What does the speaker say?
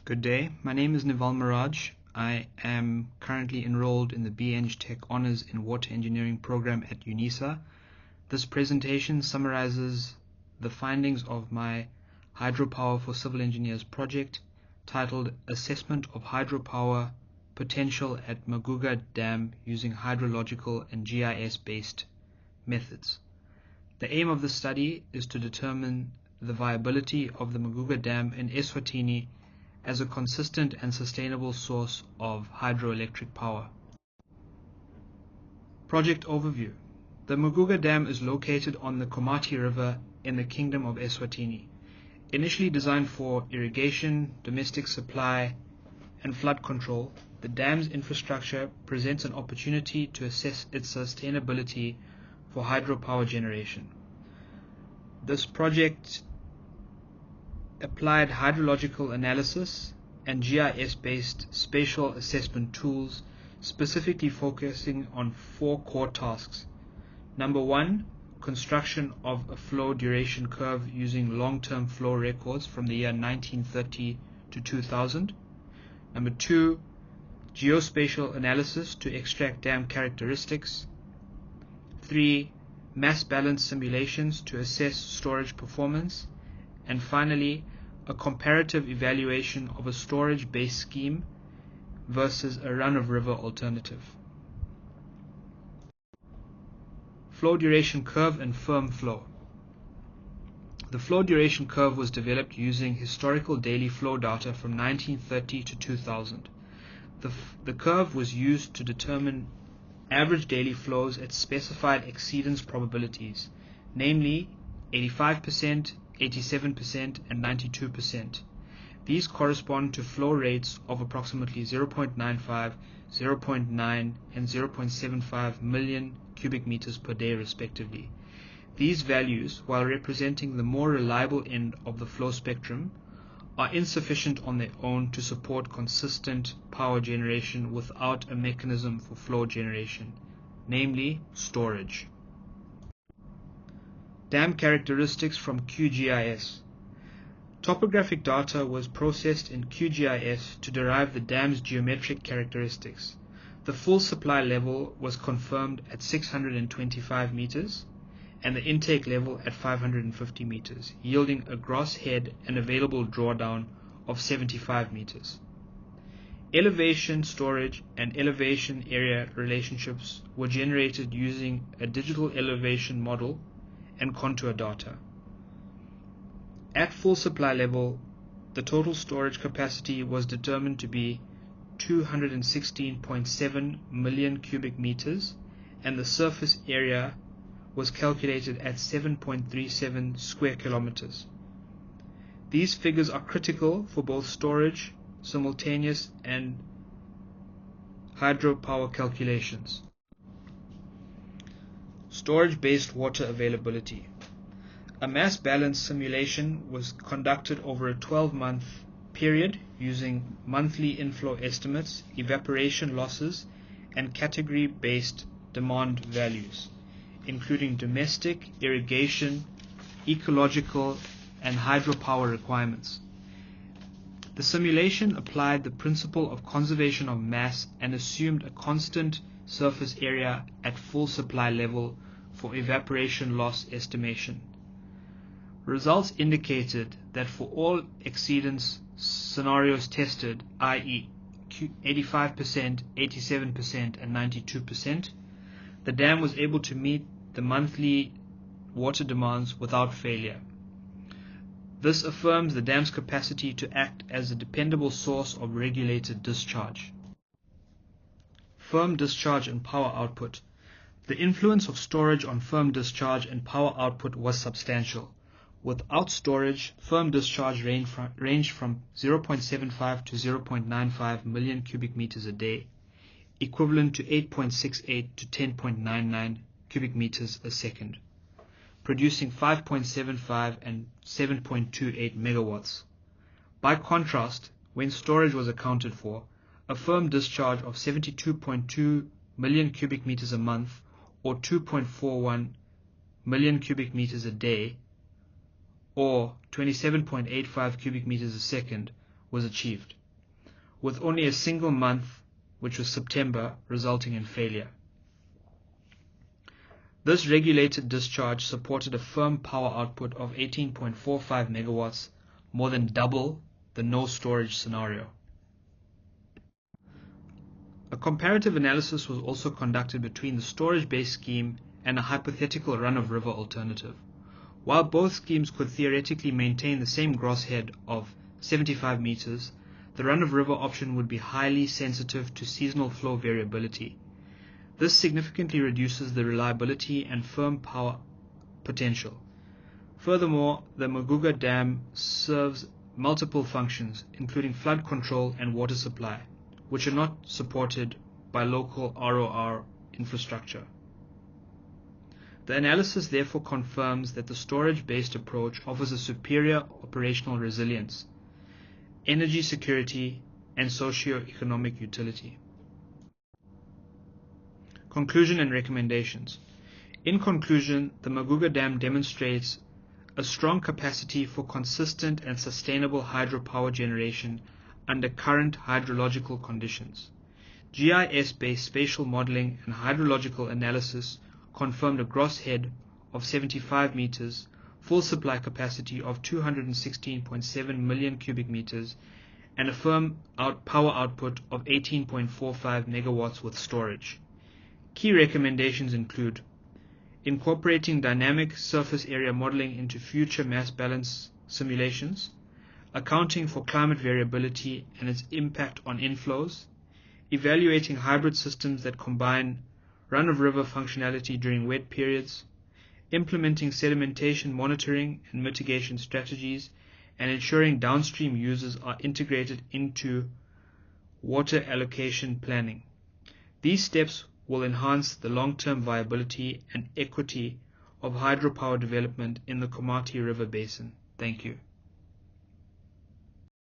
Good day. My name is Nival Miraj. I am currently enrolled in the BEng Tech Honours in Water Engineering program at UNISA. This presentation summarizes the findings of my Hydropower for Civil Engineers project titled Assessment of Hydropower Potential at Maguga Dam using Hydrological and GIS-based methods. The aim of the study is to determine the viability of the Maguga Dam in Eswatini as a consistent and sustainable source of hydroelectric power. Project overview. The Maguga Dam is located on the Komati River in the Kingdom of Eswatini. Initially designed for irrigation, domestic supply, and flood control, the dam's infrastructure presents an opportunity to assess its sustainability for hydropower generation. This project applied hydrological analysis and GIS-based spatial assessment tools, specifically focusing on 4 core tasks. Number 1, construction of a flow duration curve using long-term flow records from the year 1930 to 2000. Number 2, geospatial analysis to extract dam characteristics. 3, mass balance simulations to assess storage performance. And finally, a comparative evaluation of a storage-based scheme versus a run-of-river alternative. Flow duration curve and firm flow. The flow duration curve was developed using historical daily flow data from 1930 to 2000. The curve was used to determine average daily flows at specified exceedance probabilities, namely 85%, 87% and 92%. These correspond to flow rates of approximately 0.95, 0.9 and 0.75 million cubic meters per day respectively. These values, while representing the more reliable end of the flow spectrum, are insufficient on their own to support consistent power generation without a mechanism for flow generation, namely storage. Dam characteristics from QGIS. Topographic data was processed in QGIS to derive the dam's geometric characteristics. The full supply level was confirmed at 625 meters and the intake level at 550 meters, yielding a gross head and available drawdown of 75 meters. Elevation storage and elevation area relationships were generated using a digital elevation model and contour data. At full supply level, the total storage capacity was determined to be 216.7 million cubic meters and the surface area was calculated at 7.37 square kilometers. These figures are critical for both storage, simultaneous and hydropower calculations. Storage-based water availability. A mass balance simulation was conducted over a 12-month period using monthly inflow estimates, evaporation losses, and category-based demand values, including domestic, irrigation, ecological, and hydropower requirements. The simulation applied the principle of conservation of mass and assumed a constant surface area at full supply level for evaporation loss estimation. Results indicated that for all exceedance scenarios tested, i.e. 85%, 87% and 92%, the dam was able to meet the monthly water demands without failure. This affirms the dam's capacity to act as a dependable source of regulated discharge. Firm discharge and power output. The influence of storage on firm discharge and power output was substantial. Without storage, firm discharge ranged from 0.75 to 0.95 million cubic meters a day, equivalent to 8.68 to 10.99 cubic meters a second, producing 5.75 and 7.28 megawatts. By contrast, when storage was accounted for, a firm discharge of 72.2 million cubic meters a month or 2.41 million cubic meters a day or 27.85 cubic meters a second was achieved, with only a single month, which was September, resulting in failure. This regulated discharge supported a firm power output of 18.45 megawatts, more than double the no storage scenario. A comparative analysis was also conducted between the storage-based scheme and a hypothetical run-of-river alternative. While both schemes could theoretically maintain the same gross head of 75 meters, the run-of-river option would be highly sensitive to seasonal flow variability. This significantly reduces the reliability and firm power potential. Furthermore, the Maguga Dam serves multiple functions, including flood control and water supply, which are not supported by local ROR infrastructure. The analysis therefore confirms that the storage-based approach offers a superior operational resilience, energy security, and socio-economic utility. Conclusion and recommendations. In conclusion, the Maguga Dam demonstrates a strong capacity for consistent and sustainable hydropower generation under current hydrological conditions. GIS-based spatial modeling and hydrological analysis confirmed a gross head of 75 meters, full supply capacity of 216.7 million cubic meters, and a firm power output of 18.45 megawatts with storage. Key recommendations include incorporating dynamic surface area modeling into future mass balance simulations, accounting for climate variability and its impact on inflows, evaluating hybrid systems that combine run-of-river functionality during wet periods, implementing sedimentation monitoring and mitigation strategies, and ensuring downstream users are integrated into water allocation planning. These steps will enhance the long-term viability and equity of hydropower development in the Komati River Basin. Thank you.